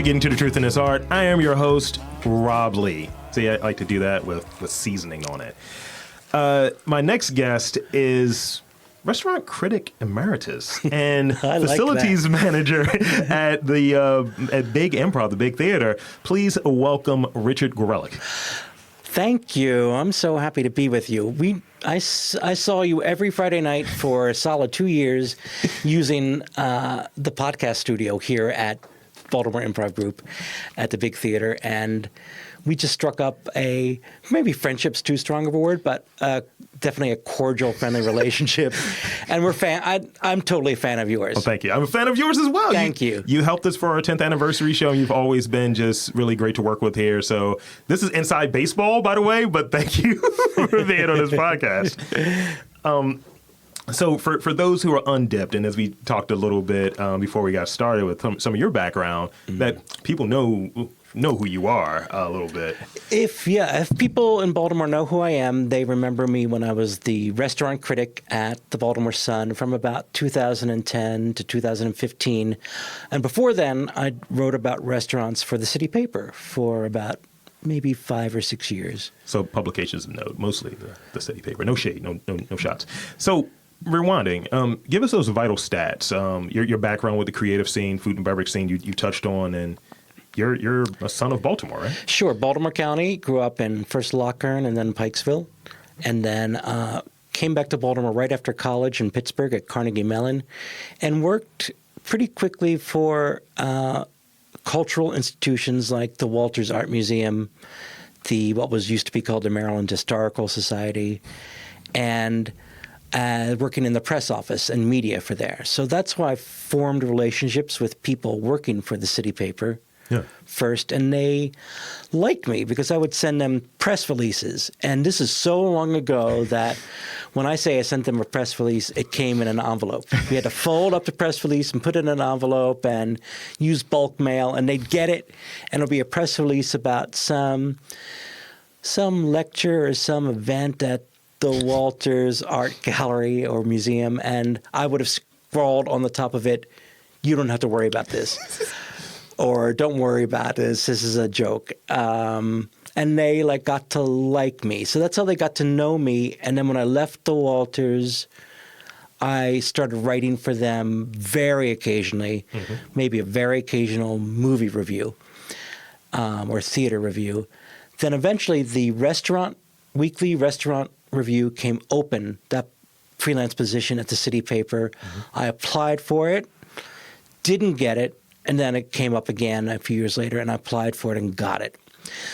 Getting to the Truth in This Art. I am your host, Rob Lee. See, I like to do that with seasoning on it. My next guest is restaurant critic emeritus and facilities manager at Big Improv, the Big Theater. Please welcome Richard Gorelick. Thank you. I'm so happy to be with you. I saw you every Friday night for a solid 2 years using the podcast studio here at Baltimore Improv Group at the Big Theater, and we just struck up maybe friendship's too strong of a word, but definitely a cordial, friendly relationship. And I'm totally a fan of yours. Well, thank you. I'm a fan of yours as well. Thank you. You helped us for our 10th anniversary show. You've always been just really great to work with here. So this is inside baseball, by the way, but thank you for being on this podcast. So for those who are undipped, and as we talked a little bit before we got started with some of your background, that people know who you are a little bit. If people in Baltimore know who I am, they remember me when I was the restaurant critic at the Baltimore Sun from about 2010 to 2015. And before then, I wrote about restaurants for the city paper for about maybe 5 or 6 years. So publications of note, mostly the city paper. No shade, no shots. So rewinding, give us those vital stats. Your background with the creative scene, food and beverage scene, you touched on, and you're a son of Baltimore, right? Sure. Baltimore County, grew up in first Lockern and then Pikesville, and then came back to Baltimore right after college in Pittsburgh at Carnegie Mellon, and worked pretty quickly for cultural institutions like the Walters Art Museum, what was used to be called the Maryland Historical Society, and working in the press office and media for there. So that's why I formed relationships with people working for the city paper first, and they liked me because I would send them press releases. And this is so long ago that when I say I sent them a press release, it came in an envelope. We had to fold up the press release and put it in an envelope and use bulk mail, and they'd get it, and it'll be a press release about some lecture or some event at the Walters Art Gallery or Museum, and I would have scrawled on the top of it, "You don't have to worry about this," or "Don't worry about this. This is a joke." And they got to like me. So that's how they got to know me. And then when I left the Walters, I started writing for them very occasionally, maybe a very occasional movie review or theater review. Then eventually the weekly restaurant review came open, that freelance position at the city paper. I applied for it, didn't get it, and then it came up again a few years later, and I applied for it and got it.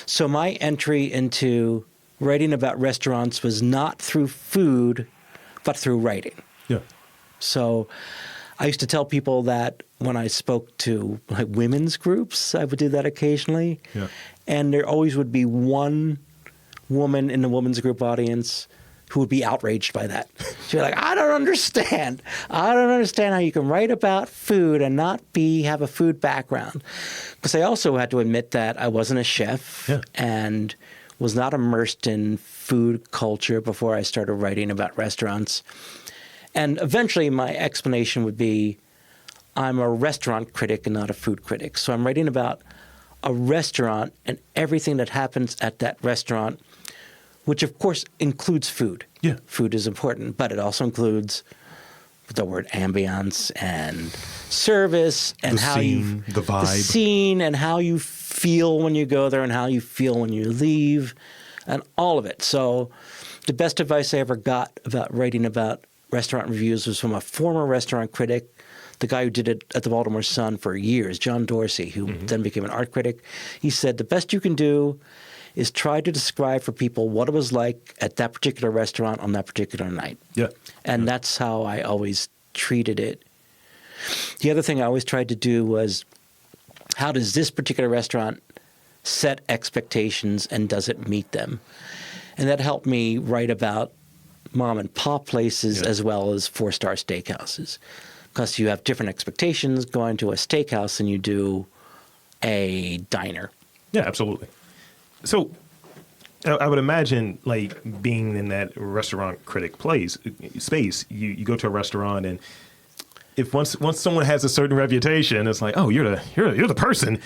So my entry into writing about restaurants was not through food, but through writing. Yeah. So I used to tell people that when I spoke to women's groups, I would do that occasionally. Yeah. And there always would be one woman in the women's group audience who would be outraged by that. She'd be like, I don't understand how you can write about food and not have a food background. Because I also had to admit that I wasn't a chef and was not immersed in food culture before I started writing about restaurants. And eventually my explanation would be, I'm a restaurant critic and not a food critic. So I'm writing about a restaurant and everything that happens at that restaurant, which of course includes food. Yeah. Food is important, but it also includes the word ambiance and service and the scene and how you feel when you go there and how you feel when you leave and all of it. So the best advice I ever got about writing about restaurant reviews was from a former restaurant critic, the guy who did it at the Baltimore Sun for years, John Dorsey, who then became an art critic. He said, the best you can do is try to describe for people what it was like at that particular restaurant on that particular night. Yeah. And that's how I always treated it. The other thing I always tried to do was, how does this particular restaurant set expectations and does it meet them? And that helped me write about mom and pop places as well as 4-star steakhouses. Because you have different expectations going to a steakhouse than you do a diner. Yeah, absolutely. So I would imagine, being in that restaurant critic space, you go to a restaurant and if once someone has a certain reputation, it's like, oh, you're the person.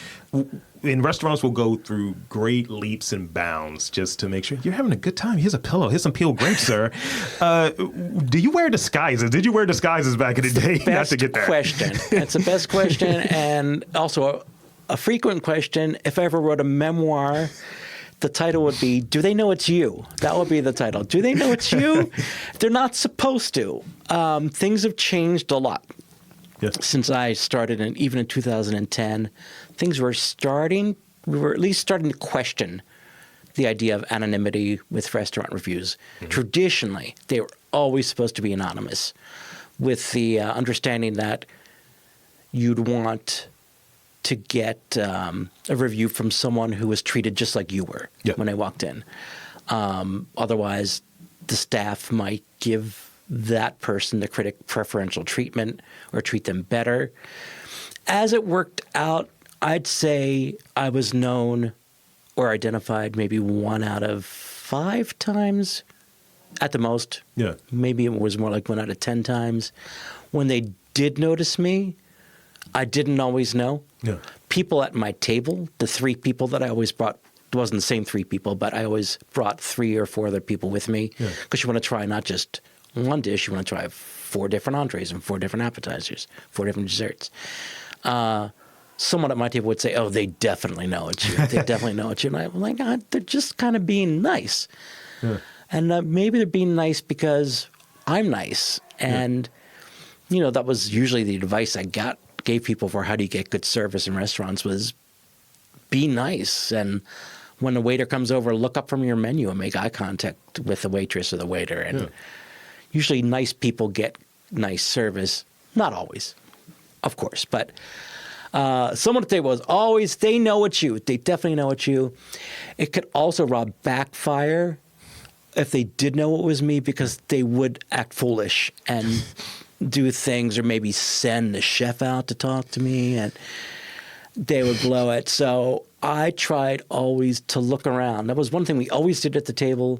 And restaurants will go through great leaps and bounds just to make sure you're having a good time. Here's a pillow. Here's some peeled grapes, sir. Do you wear disguises? Did you wear disguises back in the day? Not to get that question. It's the best question, and also a frequent question. If I ever wrote a memoir, the title would be, do they know it's you? That would be the title. Do they know it's you? They're not supposed to. Things have changed a lot since I started, and even in 2010, things were we were at least starting to question the idea of anonymity with restaurant reviews. Mm-hmm. Traditionally, they were always supposed to be anonymous, with the understanding that you'd want to get a review from someone who was treated just like you were when I walked in. Otherwise, the staff might give that person, the critic, preferential treatment or treat them better. As it worked out, I'd say I was known or identified maybe 1 out of 5 times at the most. Yeah. Maybe it was more like 1 out of 10 times. When they did notice me, I didn't always know. Yeah. People at my table, the 3 people that I always brought, it wasn't the same 3 people, but I always brought 3 or 4 other people with me because you want to try not just one dish, you want to try 4 different entrees and 4 different appetizers, 4 different desserts. Someone at my table would say, oh, they definitely know it's you. They definitely know it's you. And I'm like, they're just kind of being nice. Yeah. And maybe they're being nice because I'm nice. And, that was usually the advice I gave people for how do you get good service in restaurants was be nice. And when the waiter comes over, look up from your menu and make eye contact with the waitress or the waiter. And usually nice people get nice service. Not always, of course. But someone at the table was always, they know it's you. They definitely know it's you. It could also, Rob, backfire if they did know it was me because they would act foolish and do things or maybe send the chef out to talk to me and they would blow it. So I tried always to look around. That was one thing we always did at the table.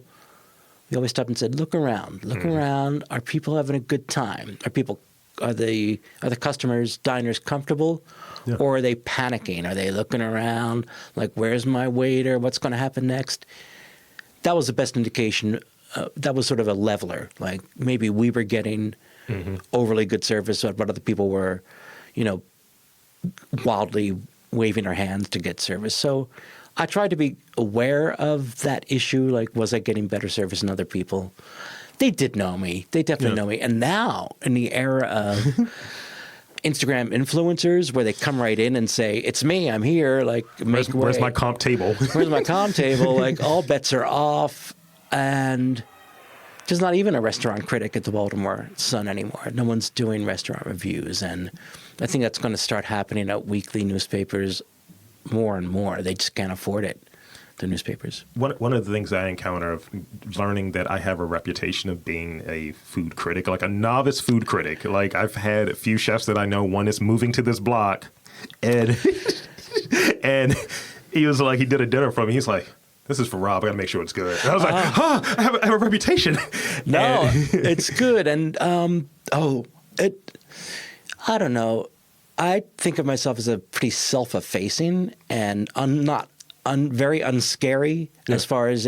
We always stopped and said, look around. Look around. Are people having a good time? Are the customers, diners comfortable? Yeah. Or are they panicking? Are they looking around like, where's my waiter? What's going to happen next? That was the best indication. That was sort of a leveler. Like maybe we were getting overly good service, but other people were, wildly waving their hands to get service. So I tried to be aware of that issue. Like, was I getting better service than other people? They did know me. They definitely know me. And now in the era of Instagram influencers where they come right in and say, it's me, I'm here, like, where's my comp table? Where's my comp table? Like, all bets are off. And there's not even a restaurant critic at the Baltimore Sun anymore. No one's doing restaurant reviews. And I think that's going to start happening at weekly newspapers more and more. They just can't afford it, the newspapers. One of the things I encounter of learning that I have a reputation of being a food critic, like a novice food critic. Like I've had a few chefs that I know. One is moving to this block, and and he was like, he did a dinner for me. He's like, this is for Rob. I got to make sure it's good. And I was like, I have a reputation. No, it's good. And I don't know. I think of myself as a pretty self-effacing and very unscary as far as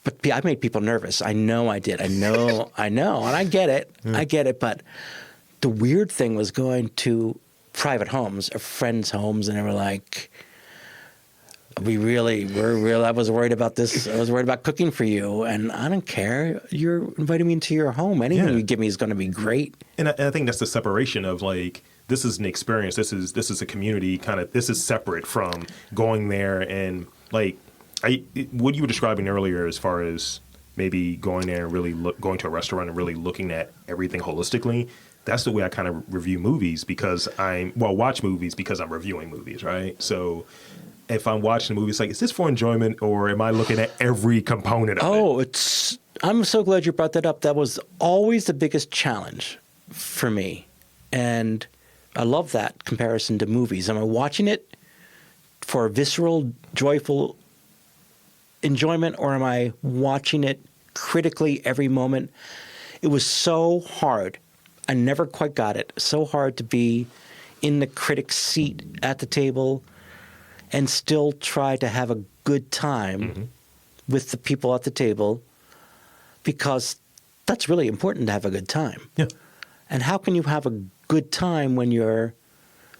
but I made people nervous. I know I did. I know. And I get it. I get it. But the weird thing was going to private homes or friends' homes, and they were like, I was worried about this. I was worried about cooking for you, and I don't care. You're inviting me into your home. Anything you give me is going to be great. And I think that's the separation of like, this is an experience. This is a community this is separate from going there and like what you were describing earlier as far as maybe going there and really going to a restaurant and really looking at everything holistically. That's the way I kind of review movies watch movies because I'm reviewing movies, right? So if I'm watching a movie, it's like, is this for enjoyment or am I looking at every component of it? I'm so glad you brought that up. That was always the biggest challenge for me. And I love that comparison to movies. Am I watching it for visceral, joyful enjoyment or am I watching it critically every moment? It was so hard I never quite got it. So hard to be in the critic's seat at the table and still try to have a good time with the people at the table, because that's really important to have a good time. Yeah. And how can you have a good time when you're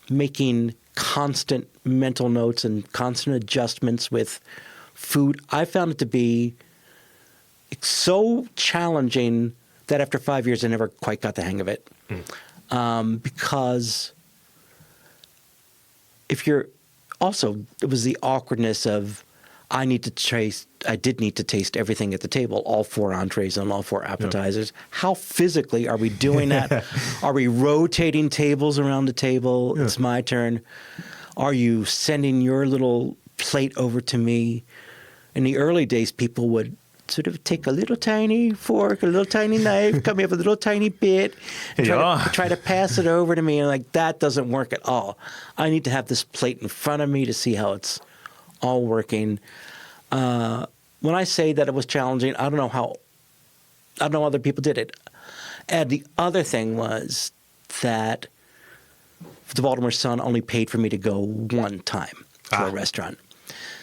making constant mental notes and constant adjustments with food? I found it to be so challenging that after 5 years, I never quite got the hang of it. Because if you're also, it was the awkwardness of, I did need to taste everything at the table, all 4 entrees and all 4 appetizers. Yeah. How physically are we doing that? Are we rotating tables around the table? Yeah. It's my turn. Are you sending your little plate over to me? In the early days, people would sort of take a little tiny fork, a little tiny knife, cut me up a little tiny bit, and try to pass it over to me. And like, that doesn't work at all. I need to have this plate in front of me to see how it's all working. When I say that it was challenging, I don't know how other people did it. And the other thing was that the Baltimore Sun only paid for me to go one time to a restaurant.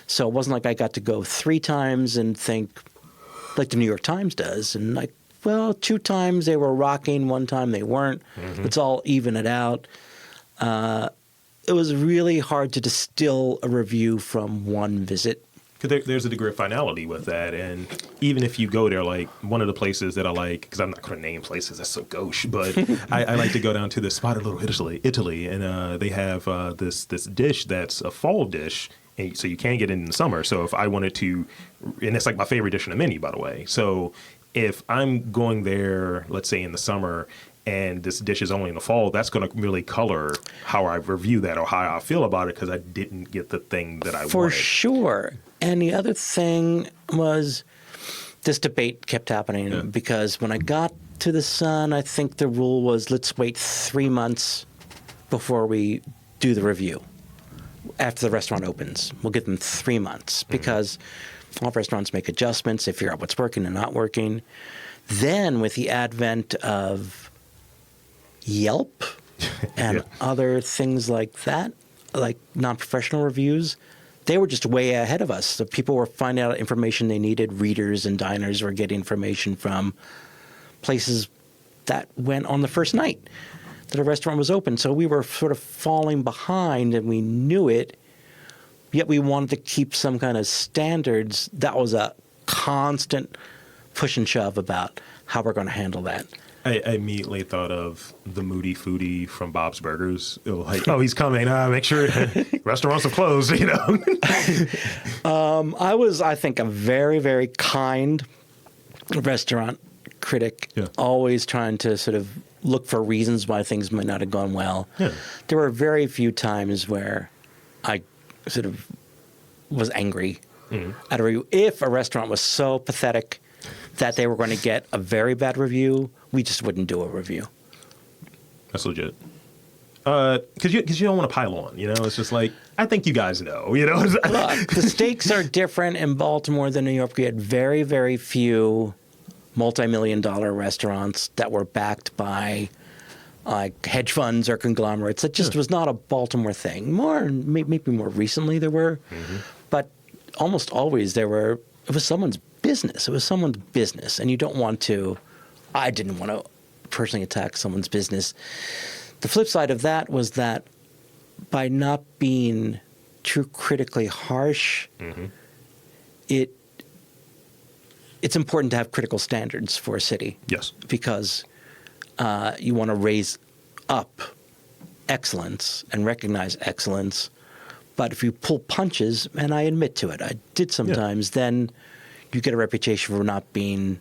So it wasn't like I got to go 3 times and think, like the New York Times does, and like, well, 2 times they were rocking, 1 time they weren't. Let's all even it out. It was really hard to distill a review from one visit. Because there's a degree of finality with that, and even if you go there, like one of the places that I like, because I'm not going to name places, that's so gauche, but I like to go down to the Spotted Little Italy, and they have this dish that's a fall dish. And so you can get it in the summer. So if I wanted to, and it's like my favorite dish on the menu, by the way. So if I'm going there, let's say in the summer, and this dish is only in the fall, that's going to really color how I review that or how I feel about it, because I didn't get the thing that I wanted. For sure. And the other thing was, this debate kept happening because when I got to the Sun, I think the rule was, let's wait 3 months before we do the review. After the restaurant opens, we'll give them 3 months, because all restaurants make adjustments. They figure out what's working and not working. Then with the advent of Yelp and other things like that, like non-professional reviews, they were just way ahead of us. So people were finding out information they needed. Readers and diners were getting information from places that went on the first night that a restaurant was open. So we were sort of falling behind, and we knew it, yet we wanted to keep some kind of standards. That was a constant push and shove about how we're going to handle that. I immediately thought of the moody foodie from Bob's Burgers. It was like, oh, he's coming. Make sure restaurants are closed, you know. I was, I think, a very, very kind restaurant critic, always trying to sort of look for reasons why things might not have gone well. Yeah. There were very few times where I sort of was angry at a review. If a restaurant was so pathetic that they were going to get a very bad review, we just wouldn't do a review. That's legit. Because you don't want to pile on, you know? It's just like, I think you guys know, you know? Look, the stakes are different in Baltimore than New York. We had very, very few multi-million-dollar restaurants that were backed by like hedge funds or conglomerates. It just was not a Baltimore thing. Maybe more recently there were, but almost always it was someone's business. It was someone's business, and you don't want to. I didn't want to personally attack someone's business. The flip side of that was that by not being too critically harsh, it's important to have critical standards for a city. Yes. Because you want to raise up excellence and recognize excellence. But if you pull punches, and I admit to it, I did sometimes, then you get a reputation for not being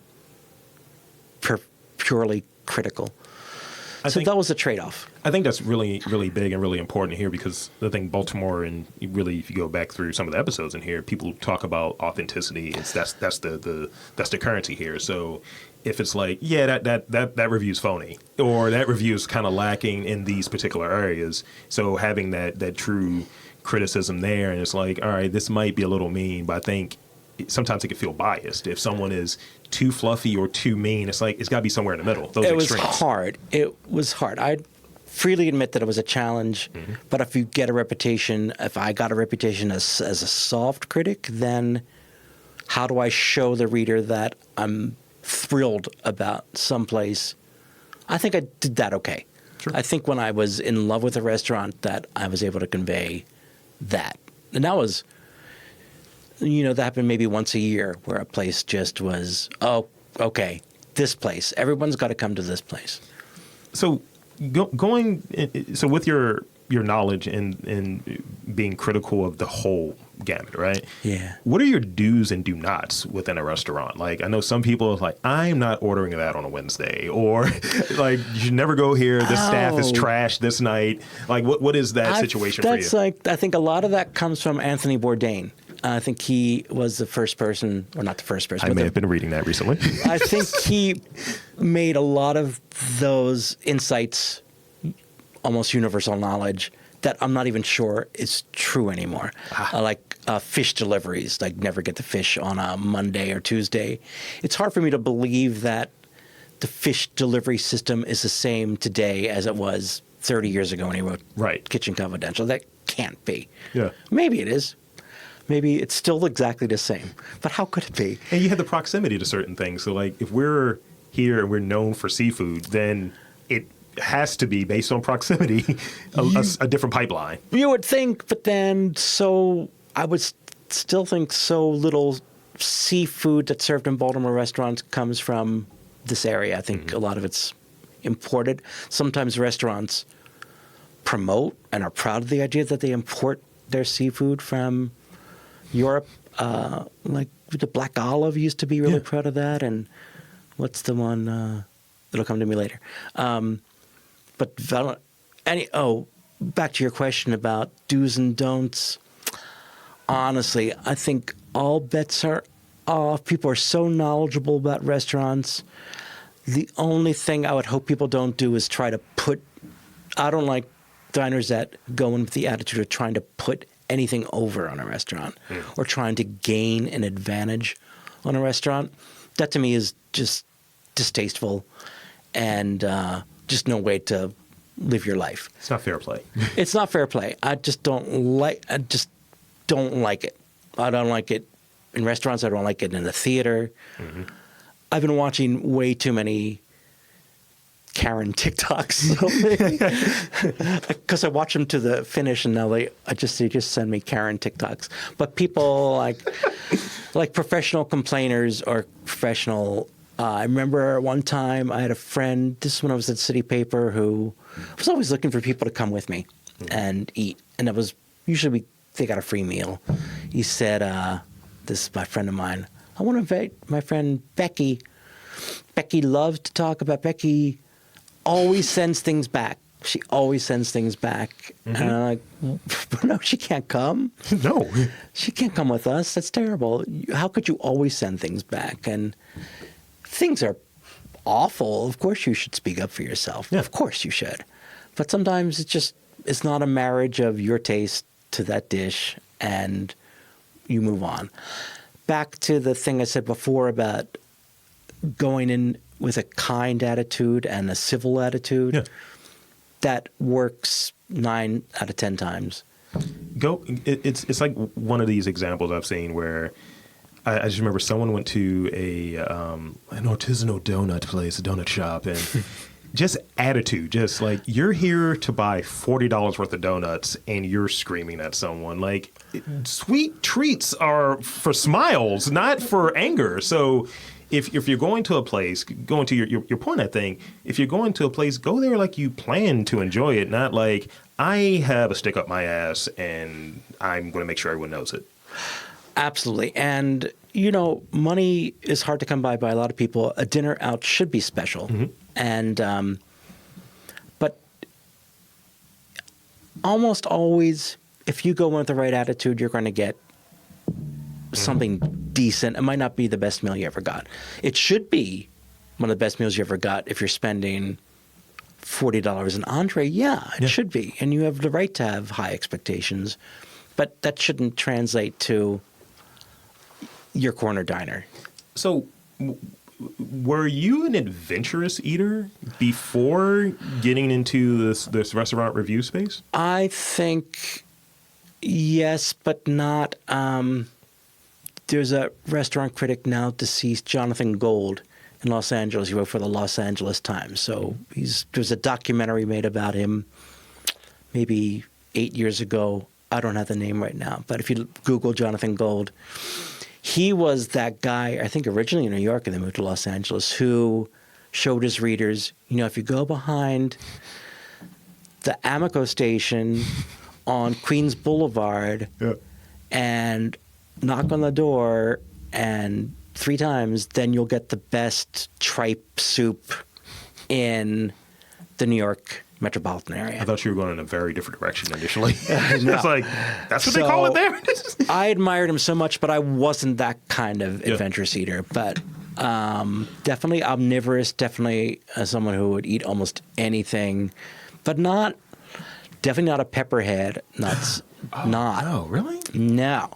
purely critical. So that was a trade-off. I think that's really, really big and really important here, because the thing Baltimore, and really, if you go back through some of the episodes in here, people talk about authenticity. That's the currency here. So if it's like, that review's phony, or that review's kind of lacking in these particular areas, so having that true criticism there, and it's like, all right, this might be a little mean, but I think sometimes it can feel biased. If someone is too fluffy or too mean, it's like it's got to be somewhere in the middle. Those It extremes. was hard. It was hard. I freely admit that it was a challenge. But if you get a reputation, if I got a reputation as a soft critic, then how do I show the reader that I'm thrilled about someplace? I think I did that okay. Sure. I think when I was in love with a restaurant that I was able to convey that. And that was, that happened maybe once a year where a place just was, oh, okay, this place. Everyone's got to come to this place. So so with your knowledge and being critical of the whole gamut, right? Yeah. What are your do's and do nots within a restaurant? Like, I know some people are like, I'm not ordering that on a Wednesday, or like, you should never go here. This staff is trash this night. Like, what is that situation for you? I think a lot of that comes from Anthony Bourdain. I think he was the first person, or not the first person. I may have been reading that recently. I think he made a lot of those insights almost universal knowledge that I'm not even sure is true anymore. Like fish deliveries, like never get the fish on a Monday or Tuesday. It's hard for me to believe that the fish delivery system is the same today as it was 30 years ago when he wrote Kitchen Confidential. That can't be. Yeah. Maybe it is. Maybe it's still exactly the same. But how could it be? And you have the proximity to certain things. So, like, if we're here and we're known for seafood, then it has to be, based on proximity, a different pipeline. You would think, but then I would still think so little seafood that's served in Baltimore restaurants comes from this area. I think a lot of it's imported. Sometimes restaurants promote and are proud of the idea that they import their seafood from Europe. Like the black olive used to be really proud of that. And what's the one? It'll come to me later. But back to your question about do's and don'ts. Honestly, I think all bets are off. People are so knowledgeable about restaurants. The only thing I would hope people don't do is try to I don't like diners that go in with the attitude of trying to put anything over on a restaurant or trying to gain an advantage on a restaurant. That to me is just distasteful and just no way to live your life. It's not fair play. It's not fair play. I just don't like it. I don't like it in restaurants. I don't like it in the theater. I've been watching way too many Karen TikToks because I watch them to the finish, and now they just send me Karen TikToks. But people like professional complainers or professional. I remember one time I had a friend. This is when I was at City Paper, who was always looking for people to come with me and eat, and it was usually they got a free meal. He said, "This is my friend of mine. I want to invite my friend Becky. Becky loves to talk about Becky." Always sends things back. She always sends things back. And I'm like, no, she can't come. No. She can't come with us. That's terrible. How could you always send things back? And things are awful. Of course you should speak up for yourself. Yeah. Of course you should. But sometimes it's not a marriage of your taste to that dish and you move on. Back to the thing I said before about going in with a kind attitude and a civil attitude, that works 9 out of 10 times. It's like one of these examples I've seen where I just remember someone went to an artisanal donut place, a donut shop, and just attitude, just like you're here to buy $40 worth of donuts and you're screaming at someone. Like sweet treats are for smiles, not for anger. So if you're going to a place, going to your point, I think, if you're going to a place, go there like you plan to enjoy it, not like I have a stick up my ass and I'm going to make sure everyone knows it. Absolutely. And, money is hard to come by a lot of people. A dinner out should be special. And, but almost always, if you go in with the right attitude, you're going to get something decent. It might not be the best meal you ever got. It should be one of the best meals you ever got if you're spending $40 an entree. Yeah, it should be. And you have the right to have high expectations. But that shouldn't translate to your corner diner. So, were you an adventurous eater before getting into this restaurant review space? I think yes, but not. There's a restaurant critic now deceased, Jonathan Gold, in Los Angeles. He wrote for the Los Angeles Times. So there's a documentary made about him maybe 8 years ago. I don't have the name right now, but if you Google Jonathan Gold, he was that guy, I think originally in New York and then moved to Los Angeles, who showed his readers, if you go behind the Amoco station on Queens Boulevard and knock on the door and 3 times, then you'll get the best tripe soup in the New York metropolitan area. I thought you were going in a very different direction initially. No. It's like, that's what they call it there? I admired him so much, but I wasn't that kind of adventurous eater. But definitely omnivorous, definitely someone who would eat almost anything, but definitely not a pepperhead. Not. Oh, really? No.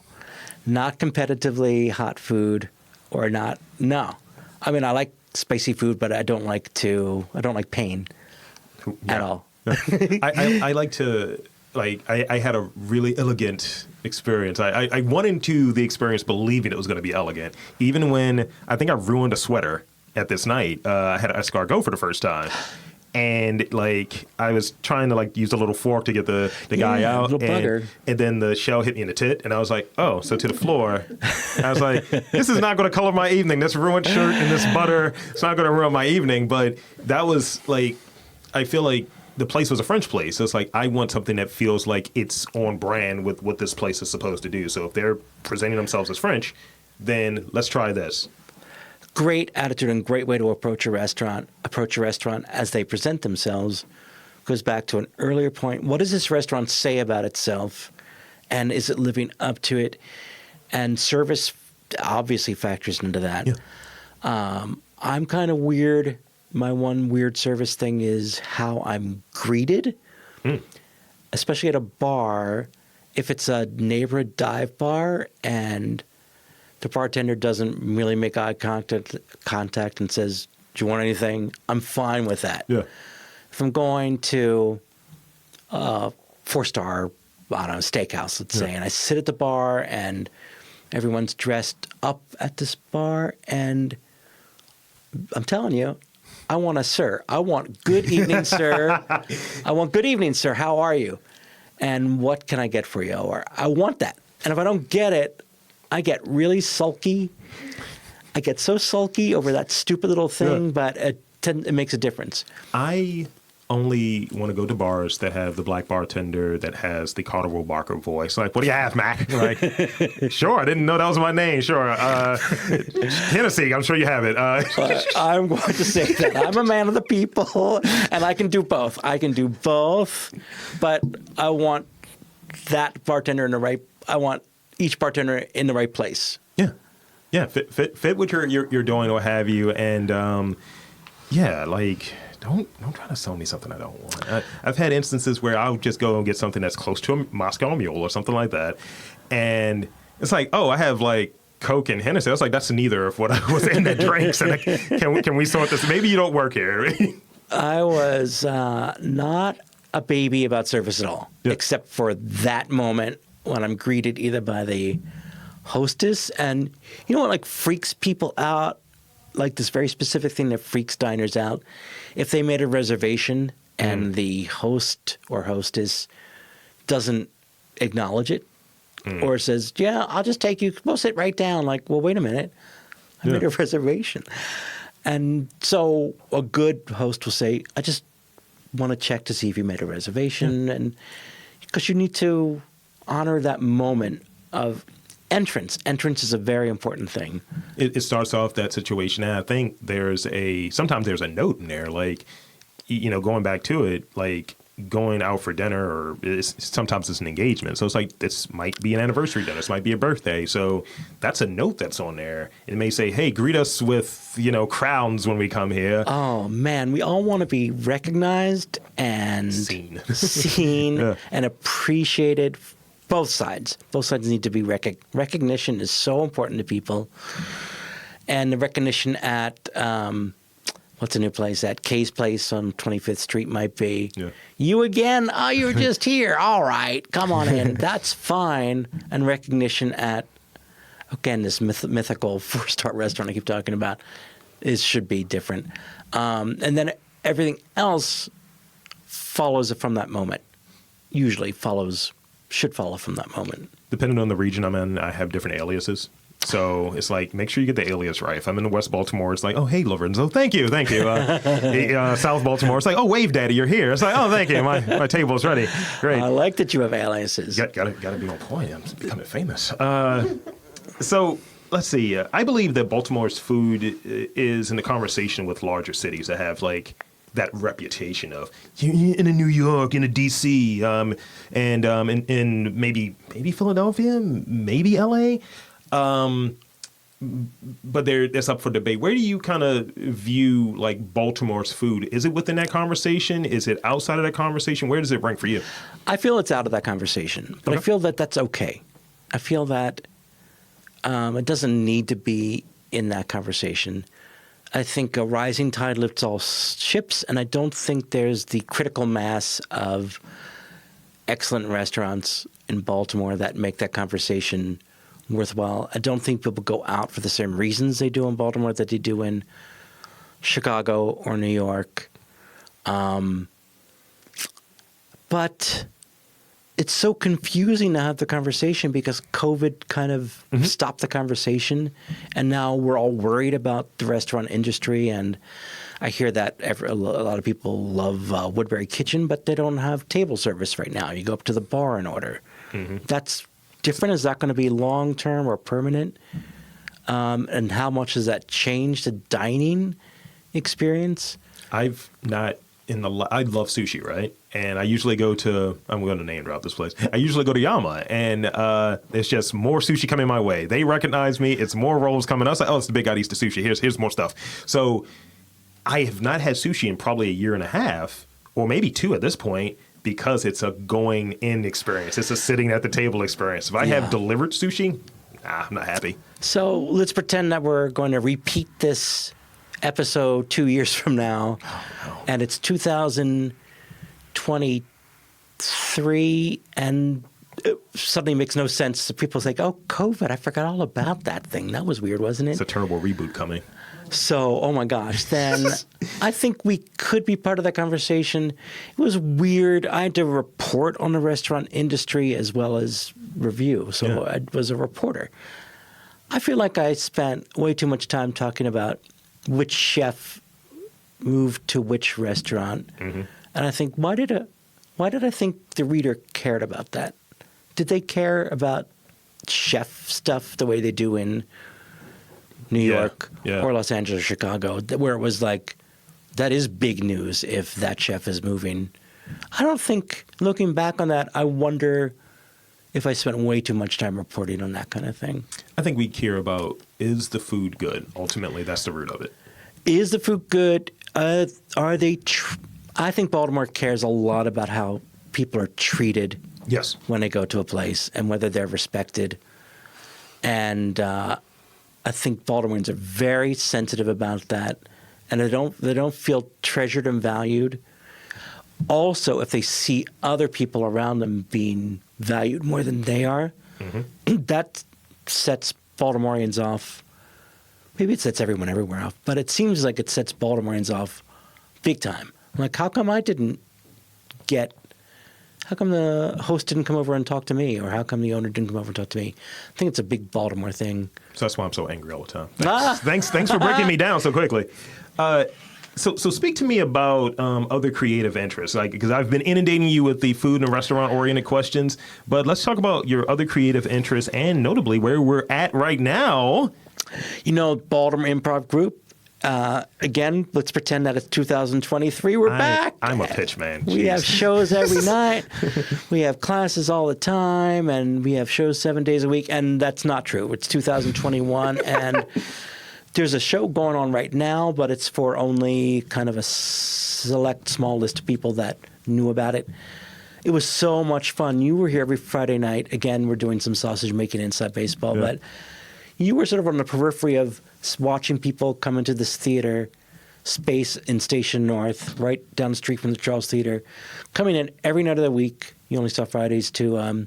Not competitively hot food or not. No. I mean, I like spicy food, but I don't like pain. At all. I like to, I had a really elegant experience. I went into the experience believing it was going to be elegant, even when I think I ruined a sweater at this night. I had escargot for the first time. And I was trying to use a little fork to get the guy out, and then the shell hit me in the tit, and I was like, oh, so to the floor. I was like, this is not going to color my evening. This ruined shirt and this butter, it's not going to ruin my evening. But that was I feel like the place was a French place. So it's I want something that feels like it's on brand with what this place is supposed to do. So if they're presenting themselves as French, then let's try this. Great attitude and great way to approach a restaurant as they present themselves. Goes back to an earlier point. What does this restaurant say about itself? And is it living up to it? And service obviously factors into that. Yeah. I'm kind of weird. My one weird service thing is how I'm greeted, especially at a bar. If it's a neighborhood dive bar and the bartender doesn't really make eye contact and says, do you want anything? I'm fine with that. Yeah. If I'm going to a 4-star, steakhouse, let's say, and I sit at the bar and everyone's dressed up at this bar, and I'm telling you, I want a sir. I want good evening, sir. I want good evening, sir. How are you? And what can I get for you? Or I want that. And if I don't get it, I get really sulky. I get so sulky over that stupid little thing, but it makes a difference. I only want to go to bars that have the black bartender that has the Carnival Barker voice. What do you have, Mac? Sure, I didn't know that was my name. Sure. Hennessy, I'm sure you have it. I'm going to say that I'm a man of the people, and I can do both. But I want that bartender I want each bartender in the right place. Yeah. Yeah, fit what you're doing or have you, and don't try to sell me something I don't want. I've had instances where I'll just go and get something that's close to a Moscow Mule or something like that, and it's I have Coke and Hennessy. I was that's neither of what I was in that drinks. And can we sort this? Maybe you don't work here. I was not a baby about service at all, except for that moment when I'm greeted either by the hostess, and you know what freaks people out, this very specific thing that freaks diners out, if they made a reservation and the host or hostess doesn't acknowledge it or says, yeah, I'll just take you, we'll sit right down. Well, wait a minute, I made a reservation. And so a good host will say, I just want to check to see if you made a reservation, and because you need to honor that moment of entrance. Entrance is a very important thing. It starts off that situation, and I think sometimes there's a note in there, going back to it, going out for dinner, or sometimes it's an engagement. So it's this might be an anniversary dinner, this might be a birthday. So that's a note that's on there. It may say, hey, greet us with, crowns when we come here. Oh, man, we all want to be recognized and seen and appreciated both sides. Both sides need to be recognition is so important to people, and the recognition at what's the new place? At Kay's Place on 25th Street might be, you again? Oh, you were just here. All right, come on in. That's fine. And recognition at, again, this mythical 4-star restaurant I keep talking about, should be different. And then everything else follows from that moment. Usually should follow from that moment. Depending on the region I'm in, I have different aliases. So it's like, make sure you get the alias right. If I'm in West Baltimore, it's like, oh, hey, Lorenzo, thank you. South Baltimore, it's like, oh, Wave Daddy, you're here. It's like, oh, thank you, my table's ready. Great. I like that you have aliases. Gotta be on point. I'm becoming famous. So let's see. I believe that Baltimore's food is in the conversation with larger cities that have like that reputation of in a New York, in a DC, and in maybe Philadelphia, maybe LA. But that's up for debate. Where do you kind of view like Baltimore's food? Is it within that conversation? Is it outside of that conversation? Where does it rank for you? I feel it's out of that conversation, but I feel that that's okay. I feel that it doesn't need to be in that conversation. I think a rising tide lifts all ships, and I don't think there's the critical mass of excellent restaurants in Baltimore that make that conversation worthwhile. I don't think people go out for the same reasons they do in Baltimore that they do in Chicago or New York. But it's so confusing to have the conversation because COVID kind of stopped the conversation, and now we're all worried about the restaurant industry. And I hear that a lot of people love Woodbury Kitchen, but they don't have table service right now. You go up to the bar and order. That's different. Is that going to be long-term or permanent? And how much does that change the dining experience? I love sushi, right? And I usually go to, I'm going to name drop this place. I usually go to Yama, and it's just more sushi coming my way. They recognize me. It's more rolls coming. I was like, oh, it's the big guy East to sushi. Here's more stuff. So I have not had sushi in probably a year and a half, or maybe 2 at this point, because it's a going in experience. It's a sitting at the table experience. If I have delivered sushi, I'm not happy. So let's pretend that we're going to repeat this episode 2 years from now, and it's 2023, and it suddenly makes no sense. So people think, oh, COVID, I forgot all about that thing. That was weird, wasn't it? It's a terrible reboot coming. So, oh my gosh, then I think we could be part of that conversation. It was weird. I had to report on the restaurant industry as well as review. So I was a reporter. I feel like I spent way too much time talking about which chef moved to which restaurant. And I think, why did I think the reader cared about that? Did they care about chef stuff the way they do in New York or Los Angeles or Chicago, where it was like, that is big news if that chef is moving? I don't think, looking back on that, I wonder if I spent way too much time reporting on that kind of thing. I think we care about, is the food good? Ultimately, that's the root of it. Is the food good? Are they? I think Baltimore cares a lot about how people are treated when they go to a place and whether they're respected. And I think Baltimoreans are very sensitive about that, and they don't feel treasured and valued. Also, if they see other people around them being valued more than they are, that sets Baltimoreans off. Maybe it sets everyone everywhere off, but it seems like it sets Baltimoreans off big time. Like, how come how come the host didn't come over and talk to me? Or how come the owner didn't come over and talk to me? I think it's a big Baltimore thing. So that's why I'm so angry all the time. Thanks for breaking me down so quickly. So speak to me about other creative interests, because I've been inundating you with the food and restaurant-oriented questions, but let's talk about your other creative interests and notably where we're at right now. Baltimore Improv Group. Again, let's pretend that it's 2023. We're back. I'm a pitch man. We have shows every night. We have classes all the time, and we have shows 7 days a week. And that's not true. It's 2021, and there's a show going on right now, but it's for only kind of a select small list of people that knew about it. It was so much fun. You were here every Friday night. Again, we're doing some sausage making inside baseball, but you were sort of on the periphery of watching people come into this theater space in Station North, right down the street from the Charles Theater, coming in every night of the week. You only saw Fridays to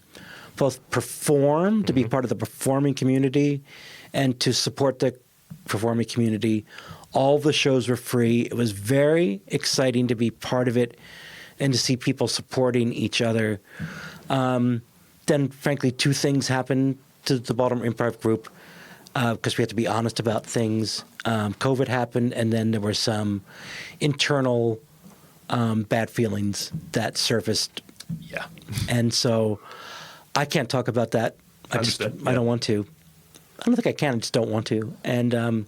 both perform, to be part of the performing community, and to support the performing community. All the shows were free. It was very exciting to be part of it and to see people supporting each other. Then, frankly, two things happened to the Baltimore Improv Group because we had to be honest about things. COVID happened, and then there were some internal bad feelings that surfaced. Yeah. And so I can't talk about that. I don't want to. I don't think I can. I just don't want to. And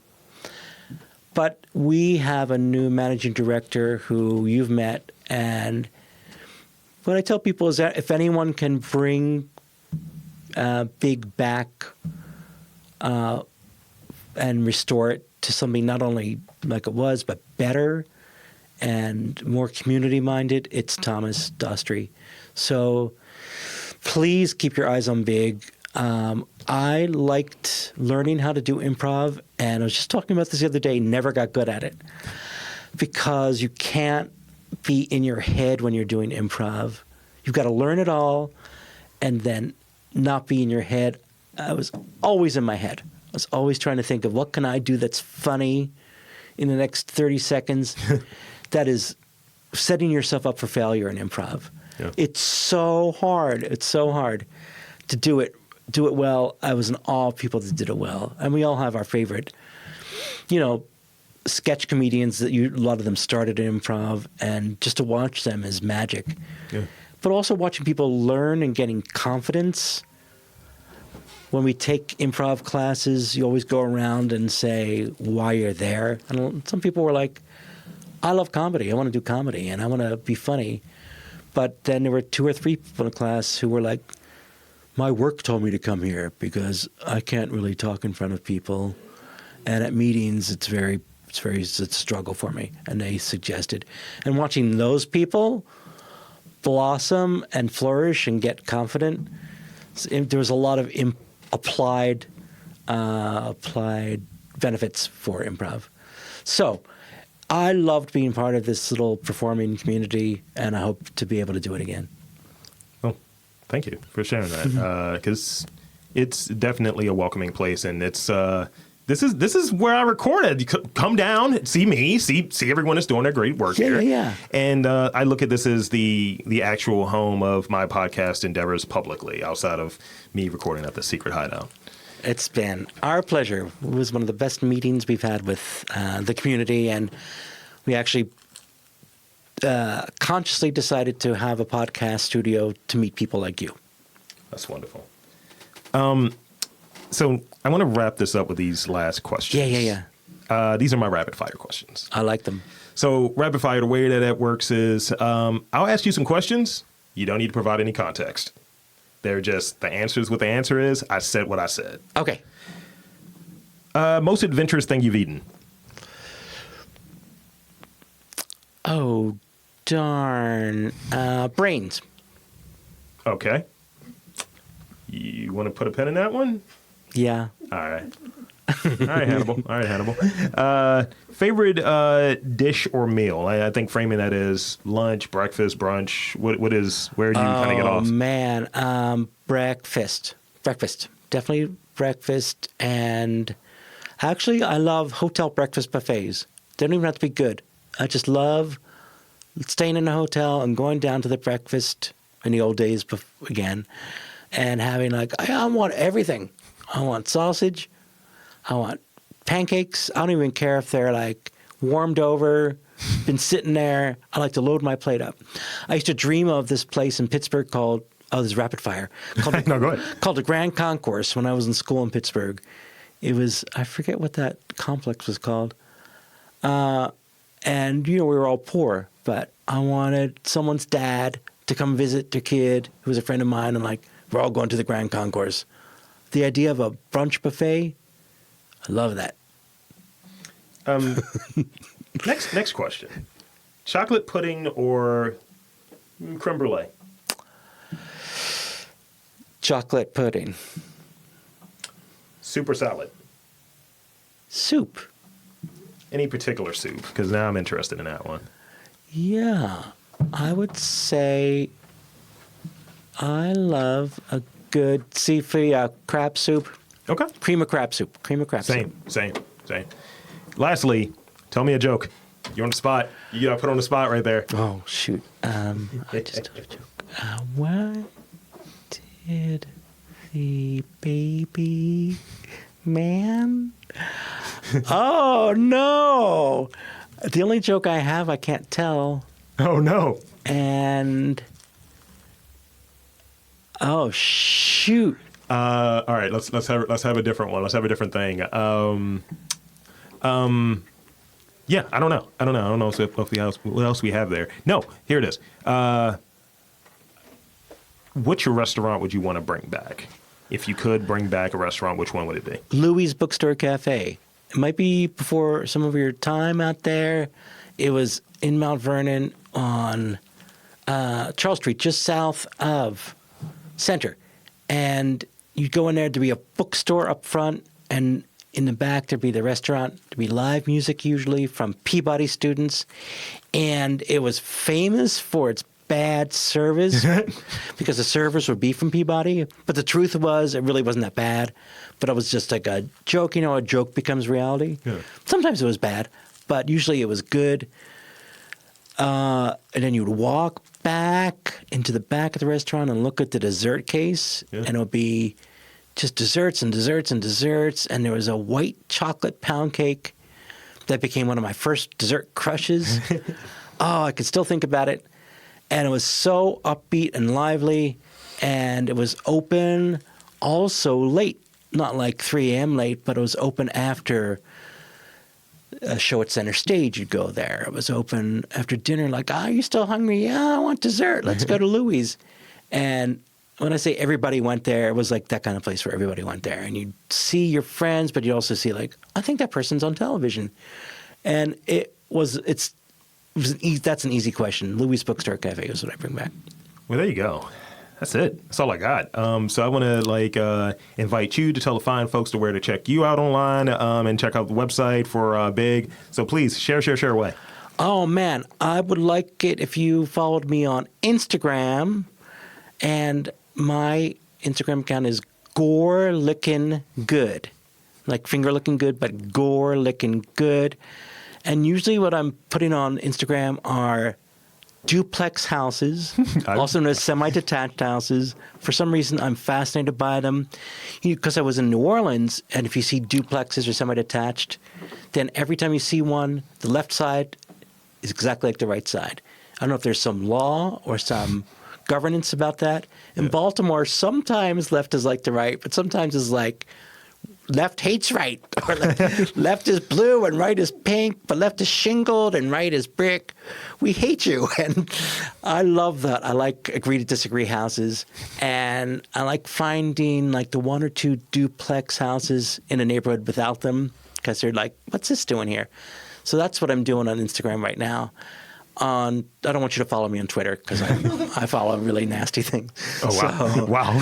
but we have a new managing director who you've met, and what I tell people is that if anyone can bring Big back and restore it to something not only like it was, but better and more community-minded, it's Thomas Dostry. So please keep your eyes on Big. I liked learning how to do improv, and I was just talking about this the other day, never got good at it because you can't be in your head when you're doing improv. You've got to learn it all and then not be in your head. I was always in my head. I was always trying to think of what can I do that's funny in the next 30 seconds. That is setting yourself up for failure in improv. Yeah. It's so hard. It's so hard to do it well. I was in awe of people that did it well. And we all have our favorite, sketch comedians that a lot of them started in improv, and just to watch them is magic. Yeah. But also watching people learn and getting confidence. When we take improv classes, you always go around and say why you're there. And some people were like, I love comedy. I want to do comedy, and I want to be funny. But then there were 2 or 3 people in the class who were like, my work told me to come here because I can't really talk in front of people. And at meetings, it's a struggle for me. And they suggested. And watching those people blossom and flourish and get confident, there was a lot of applied benefits for improv. So I loved being part of this little performing community, and I hope to be able to do it again. Well, thank you for sharing that, because it's definitely a welcoming place, and it's this is where I recorded. You come down, see me, see everyone that's doing their great work here. Yeah. And I look at this as the actual home of my podcast endeavors publicly, outside of me recording at the Secret Hideout. It's been our pleasure. It was one of the best meetings we've had with the community, and we actually consciously decided to have a podcast studio to meet people like you. That's wonderful. So I want to wrap this up with these last questions. Yeah. These are my rapid fire questions. I like them. So rapid fire, the way that works is I'll ask you some questions. You don't need to provide any context. They're just the answers. What the answer is, I said what I said. Okay. Most adventurous thing you've eaten? Oh, darn. Brains. Okay. You want to put a pin in that one? Yeah. All right. All right, Hannibal. Favorite dish or meal? I think framing that is lunch, breakfast, brunch. What is? Where do you kind of get off? Oh man, breakfast. Definitely breakfast. And actually, I love hotel breakfast buffets. They don't even have to be good. I just love staying in a hotel and going down to the breakfast in the old days again, and having I want everything. I want sausage. I want pancakes. I don't even care if they're warmed over, been sitting there. I like to load my plate up. I used to dream of this place in Pittsburgh called, this is rapid fire, called, No, go ahead. Called the Grand Concourse when I was in school in Pittsburgh. It was, I forget what that complex was called. And, we were all poor, but I wanted someone's dad to come visit their kid who was a friend of mine, and we're all going to the Grand Concourse. The idea of a brunch buffet, I love that. Next question. Chocolate pudding or creme brulee? chocolate pudding. Soup or salad? Soup. Any particular soup? Because now I'm interested in that one. Yeah, I would say I love a good seafood crab soup. Okay. Cream of crab soup. Cream of crab soup. Same. Lastly, tell me a joke. You're on the spot. You got put on the spot right there. Oh, shoot. I just told a joke. What did the baby man? Oh, no. The only joke I have, I can't tell. Oh no. And oh, shoot. All right, let's have a different one. Let's have a different thing. Yeah, I don't know. I don't know what else we have there. No, here it is. Which restaurant would you want to bring back? If you could bring back a restaurant, which one would it be? Louis Bookstore Cafe. It might be before some of your time out there. It was in Mount Vernon on Charles Street, just south of Center. And you'd go in there to be a bookstore up front, and in the back there'd be the restaurant. There'd be live music usually from Peabody students. And it was famous for its bad service because the servers would be from Peabody. But the truth was, it really wasn't that bad. But it was just like a joke. You know, a joke becomes reality. Yeah. Sometimes it was bad, but usually it was good. And then you would walk back into the back of the restaurant and look at the dessert case, and it would be just desserts and desserts and desserts. And there was a white chocolate pound cake that became one of my first dessert crushes. Oh, I can still think about it. And it was so upbeat and lively, and it was open also late, not like 3 a.m. late, but it was open after a show at Center Stage. You'd go there. It was open after dinner, like, are you still hungry? Yeah, I want dessert. Let's go to Louis. And when I say everybody went there, it was like that kind of place where everybody went there. And you'd see your friends, but you'd also see, like, I think that person's on television. And that's an easy question. Louis Bookstore Cafe is what I bring back. Well, there you go. That's it. That's all I got. So I want to invite you to tell the fine folks to where to check you out online and check out the website for Big. So please share away. Oh man, I would like it if you followed me on Instagram, and my Instagram account is Gorelick Good, like finger looking good, but Gorelick Good. And usually what I'm putting on Instagram are duplex houses, also known as semi-detached houses. For some reason, I'm fascinated by them. Because I was in New Orleans, and if you see duplexes or semi-detached, then every time you see one, the left side is exactly like the right side. I don't know if there's some law or some governance about that. In Baltimore, sometimes left is like the right, but sometimes it's like left hates right, or left is blue and right is pink, but left is shingled and right is brick. We hate you. And I love that. I like agree to disagree houses. And I like finding like the one or two duplex houses in a neighborhood without them, because they're like, what's this doing here? So that's what I'm doing on Instagram right now. I don't want you to follow me on Twitter because I follow really nasty things. Oh, wow. So, wow.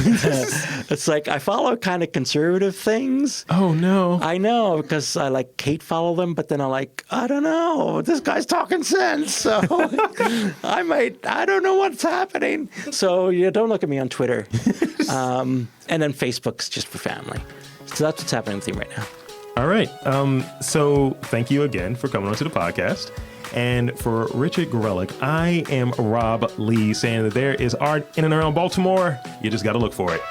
It's like I follow kind of conservative things. Oh, no. I know, because I hate follow them, but then I don't know, this guy's talking sense. So I don't know what's happening. So don't look at me on Twitter. And then Facebook's just for family. So that's what's happening with you right now. All right. So thank you again for coming onto the podcast. And for Richard Gorelick, I am Rob Lee, saying that there is art in and around Baltimore. You just got to look for it.